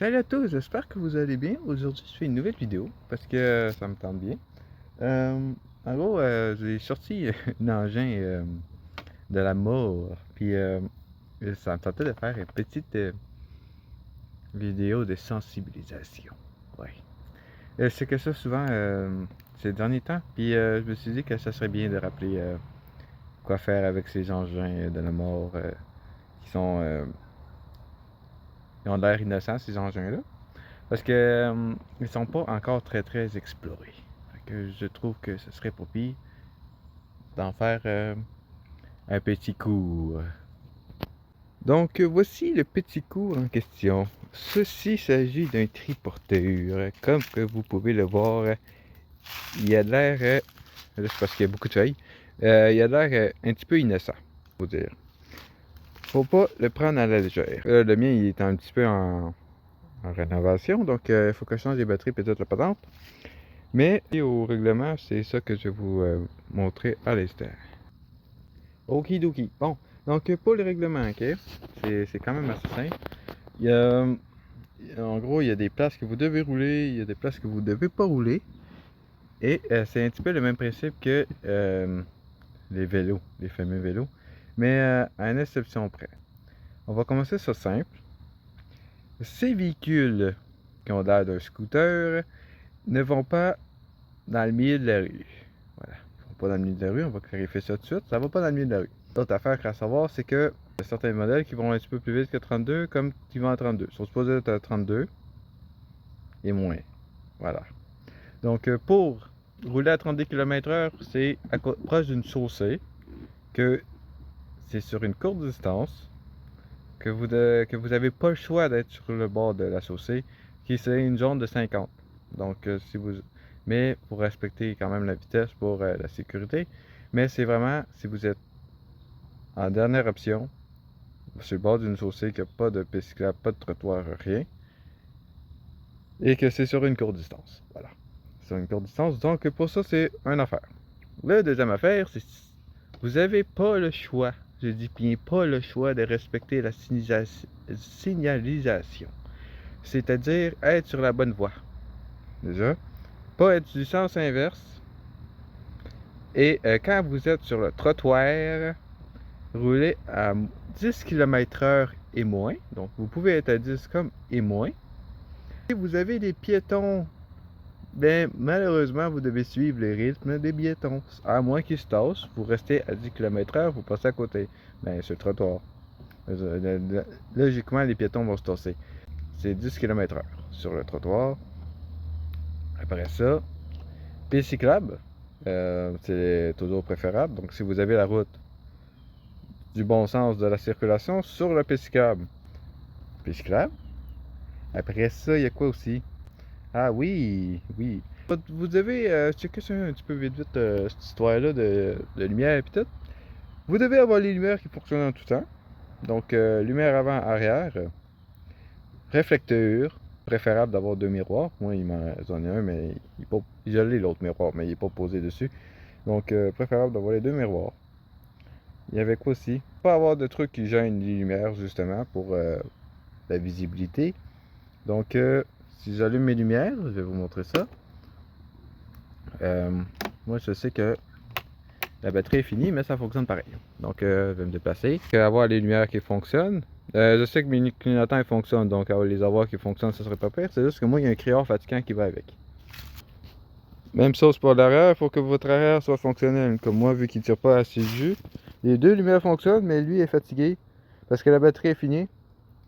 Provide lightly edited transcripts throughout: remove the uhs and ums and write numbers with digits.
Salut à tous, j'espère que vous allez bien. Aujourd'hui, je fais une nouvelle vidéo parce que ça me tente bien. En gros, j'ai sorti un engin de la mort, puis ça me tentait de faire une petite vidéo de sensibilisation. Ouais. C'est que ça, souvent, ces derniers temps, puis je me suis dit que ça serait bien de rappeler quoi faire avec ces engins de la mort qui sont. Ils ont l'air innocents, ces engins-là. Parce que ils sont pas encore très explorés. Fait que je trouve que ce serait pas pire d'en faire un petit cours. Donc voici le petit cours en question. Ceci s'agit d'un triporteur. Comme que vous pouvez le voir, il a l'air, là c'est parce qu'il y a beaucoup de feuilles, il a l'air un petit peu innocent, faut dire. Faut pas le prendre à la légère. Le mien il est un petit peu en rénovation, donc il faut que je change les batteries peut-être la patente. Mais au règlement, c'est ça que je vais vous montrer à l'instant. Okidoki. Bon, donc pour le règlement, ok, c'est quand même assez simple. Il y a, en gros, il y a des places que vous devez rouler, il y a des places que vous ne devez pas rouler. Et c'est un petit peu le même principe que les vélos, les fameux vélos, mais à une exception près. On va commencer sur simple. Ces véhicules qui ont l'air d'un scooter ne vont pas dans le milieu de la rue. Voilà. Ils vont pas dans le milieu de la rue, on va clarifier ça tout de suite. Ça va pas dans le milieu de la rue. L'autre affaire à savoir, c'est que il y a certains modèles qui vont un petit peu plus vite que 32, comme qui vont à 32. Ils sont supposés être à 32 et moins. Voilà. Donc, pour rouler à 32 km/h, c'est proche d'une chaussée, que c'est sur une courte distance, que vous n'avez pas le choix d'être sur le bord de la chaussée, qui c'est une zone de 50. Donc, si vous... Mais pour respecter quand même la vitesse pour la sécurité. Mais c'est vraiment, si vous êtes en dernière option, sur le bord d'une chaussée, qui n'a pas de piste cyclable, pas de trottoir, rien, et que c'est sur une courte distance. Voilà. Sur une courte distance, donc pour ça, c'est une affaire. La deuxième affaire, c'est vous n'avez pas le choix, je dis bien pas le choix de respecter la signalisation. C'est-à-dire être sur la bonne voie. Déjà. Pas être du sens inverse. Et quand vous êtes sur le trottoir, roulez à 10 km/h et moins. Donc vous pouvez être à 10 comme et moins. Si vous avez des piétons, ben malheureusement vous devez suivre les rythmes des piétons. À moins qu'ils se tassent, vous restez à 10 km/h, vous passez à côté. Ben sur le trottoir. Logiquement les piétons vont se tasser. C'est 10 km/h sur le trottoir. Après ça, piste cyclable, c'est toujours préférable. Donc si vous avez la route du bon sens de la circulation sur la piste cyclable. Piste cyclable. Après ça, il y a quoi aussi? Ah oui, oui. Vous devez checker ça un petit peu vite cette histoire-là de lumière et tout. Vous devez avoir les lumières qui fonctionnent en tout temps. Donc lumière avant, arrière. Réflecteur. Préférable d'avoir deux miroirs. Moi, il m'en a un, mais je l'ai l'autre miroir, mais il n'est pas posé dessus. Donc préférable d'avoir les deux miroirs. Il y avait quoi aussi? Pas avoir de trucs qui gênent les lumières, justement, pour la visibilité. Donc, si j'allume mes lumières, je vais vous montrer ça. Moi, je sais que la batterie est finie, mais ça fonctionne pareil. Donc, je vais me déplacer. Avoir les lumières qui fonctionnent. Je sais que mes clignotants ils fonctionnent, donc les avoir qui fonctionnent, ça serait pas pire. C'est juste que moi, il y a un criard fatigant qui va avec. Même chose pour l'arrière, il faut que votre arrière soit fonctionnel. Comme moi, vu qu'il ne tire pas assez de jus. Les deux lumières fonctionnent, mais lui est fatigué. Parce que la batterie est finie.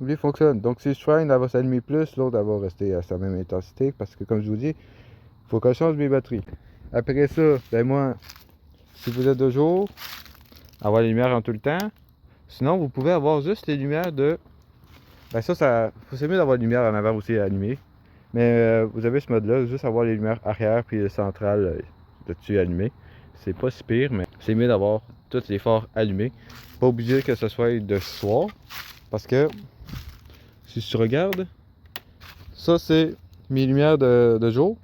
Lui fonctionne. Donc si je freine, elle va s'allumer plus, l'autre elle va rester à sa même intensité. Parce que comme je vous dis, il faut que je change mes batteries. Après ça, ben moi, si vous êtes de jour, avoir les lumières en tout le temps. Sinon, vous pouvez avoir juste les lumières de... Ben ça c'est mieux d'avoir les lumières en avant aussi allumées. Mais vous avez ce mode-là, juste avoir les lumières arrière puis le central dessus allumé. C'est pas si pire, mais c'est mieux d'avoir tous les phares allumés. Pas obligé que ce soit de soir. Parce que si tu regardes, ça c'est mes lumières de jour.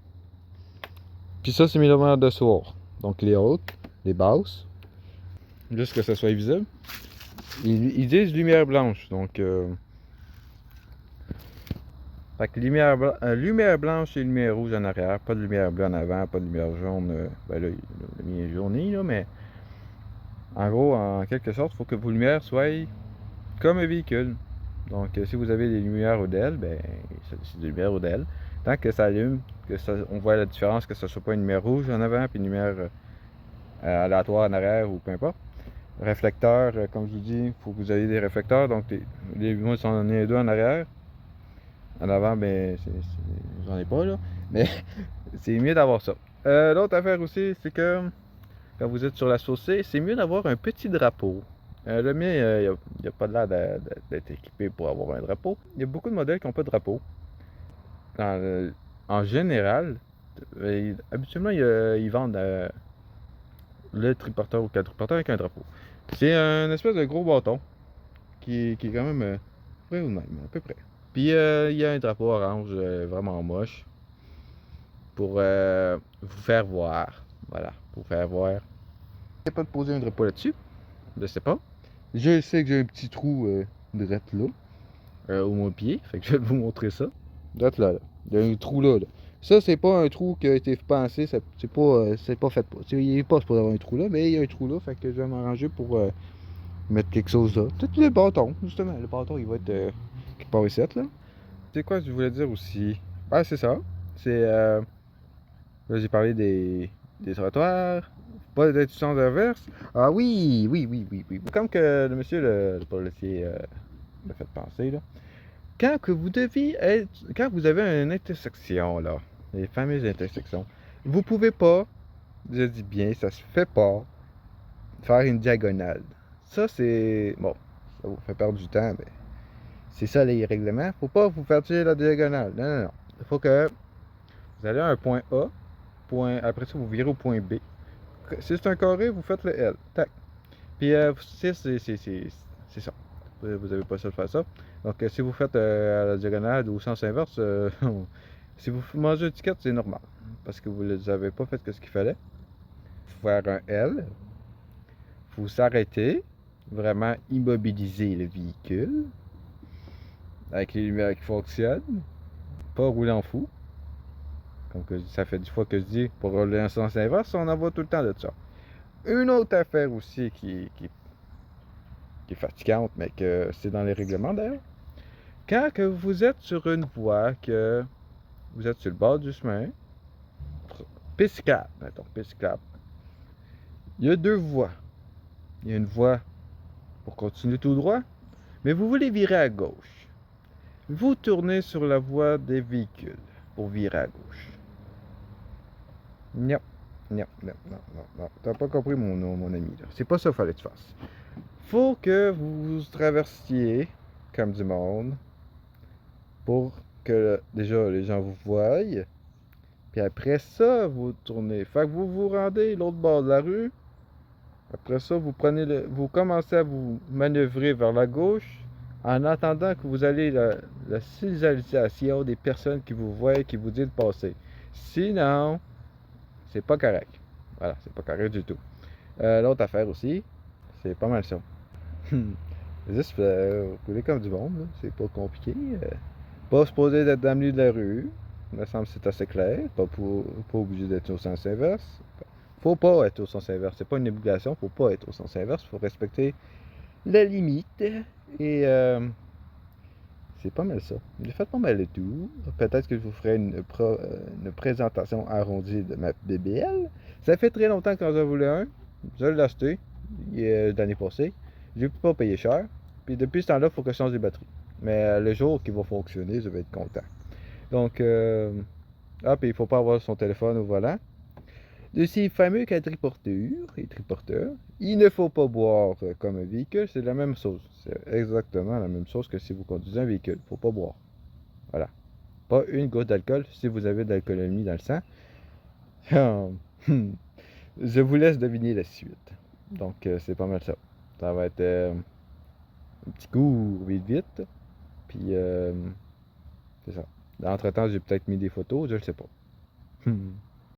Puis ça c'est mes lumières de soir. Donc les hautes, les basses. Juste que ça soit visible. Ils disent lumière blanche. Donc Fait que lumière blanche et lumière rouge en arrière. Pas de lumière bleue en avant, pas de lumière jaune. Ben là, le mien est jauné, là, mais en gros, en quelque sorte, il faut que vos lumières soient comme un véhicule. Donc, si vous avez des lumières ODL, ben, c'est des lumières ODL. Tant que ça allume, on voit la différence, que ce soit pas une lumière rouge en avant, puis une lumière aléatoire en arrière, ou peu importe. Réflecteur, comme je vous dis, il faut que vous ayez des réflecteurs. Donc, moi, j'en ai deux en arrière. En avant, ben, j'en ai pas, là. Mais c'est mieux d'avoir ça. L'autre affaire aussi, c'est que quand vous êtes sur la chaussée, c'est mieux d'avoir un petit drapeau. Le mien, il a pas l'air d'être équipé pour avoir un drapeau. Il y a beaucoup de modèles qui n'ont pas de drapeau. En général, habituellement, ils vendent le triporteur ou quadriporteur avec un drapeau. C'est un espèce de gros bâton qui est quand même près ou de même, à peu près. Puis il y a un drapeau orange vraiment moche pour vous faire voir. Voilà, pour vous faire voir. Je sais pas de poser un drapeau là-dessus. Je sais pas. Je sais que j'ai un petit trou direct là, au mon pied. Fait que je vais vous montrer ça. Direct là, là. Il y a un trou là, là. Ça, c'est pas un trou qui a été pensé. C'est pas fait pour. Il est pas pour avoir un trou là, mais il y a un trou là. Fait que je vais m'arranger pour mettre quelque chose là. Peut-être le bâton, justement. Le bâton, il va être quelque part ici, là. C'est quoi que je voulais dire aussi? Ah, c'est ça. C'est. Là, j'ai parlé des trottoirs. Pas d'intuition d'inverse. Ah oui, oui, oui, oui, oui. Comme que le monsieur, le policier, m'a fait penser, là. Quand vous avez une intersection, là, les fameuses intersections, vous pouvez pas, je dis bien, ça se fait pas, faire une diagonale. Ça, c'est. Bon, ça vous fait perdre du temps, mais c'est ça les règlements. Faut pas vous faire tuer la diagonale. Non, non, non. Il faut que vous allez à un point A, après ça, vous virez au point B. Si c'est un carré, vous faites le L. Tac. Puis, c'est ça. Vous n'avez pas ça de faire ça. Donc, si vous faites à la diagonale ou au sens inverse, si vous mangez une étiquette, c'est normal. Parce que vous n'avez pas fait ce qu'il fallait. Faire un L. Vous s'arrêter. Vraiment immobiliser le véhicule. Avec les lumières qui fonctionnent. Pas rouler en fou. Comme que ça fait 10 fois que je dis, pour rouler en sens inverse, on en voit tout le temps de ça. Une autre affaire aussi qui est fatigante, mais que c'est dans les règlements d'ailleurs. Quand que vous êtes sur une voie, que vous êtes sur le bord du chemin, piste cyclable, mettons, piste cyclable, il y a deux voies. Il y a une voie pour continuer tout droit, mais vous voulez virer à gauche. Vous tournez sur la voie des véhicules pour virer à gauche. Non, non, non, non, non, non. T'as pas compris mon ami, là. C'est pas ça qu'il fallait que tu fasses. Faut que vous traversiez comme du monde pour que déjà les gens vous voient. Puis après ça, vous tournez. Fait que vous vous rendez l'autre bord de la rue. Après ça, vous commencez à vous manœuvrer vers la gauche en attendant que vous allez la signalisation des personnes qui vous voient et qui vous disent de passer. Sinon, c'est pas correct. Voilà, c'est pas correct du tout. L'autre affaire aussi, c'est pas mal ça. Juste rouler comme du monde, là. C'est pas compliqué. Pas supposé d'être dans le milieu de la rue. Il me semble que c'est assez clair. Pas obligé d'être au sens inverse. Faut pas être au sens inverse. C'est pas une obligation. Faut pas être au sens inverse. Faut respecter la limite. Et c'est pas mal ça. J'ai fait pas mal de tout. Peut-être que je vous ferai une présentation arrondie de ma BBL. Ça fait très longtemps que j'en voulais un. Je l'ai acheté l'année passée. J'ai pas payé cher. Puis depuis ce temps-là, il faut que je change les batteries. Mais le jour qu'il va fonctionner, je vais être content. Donc, puis il faut pas avoir son téléphone au volant. De ces fameux quadriporteurs et triporteurs, il ne faut pas boire comme un véhicule, c'est la même chose. C'est exactement la même chose que si vous conduisez un véhicule. Il ne faut pas boire. Voilà. Pas une goutte d'alcool si vous avez de l'alcoolémie dans le sang. Je vous laisse deviner la suite. Donc, c'est pas mal ça. Ça va être un petit coup vite vite. Puis, c'est ça. Entre-temps, j'ai peut-être mis des photos, je ne sais pas.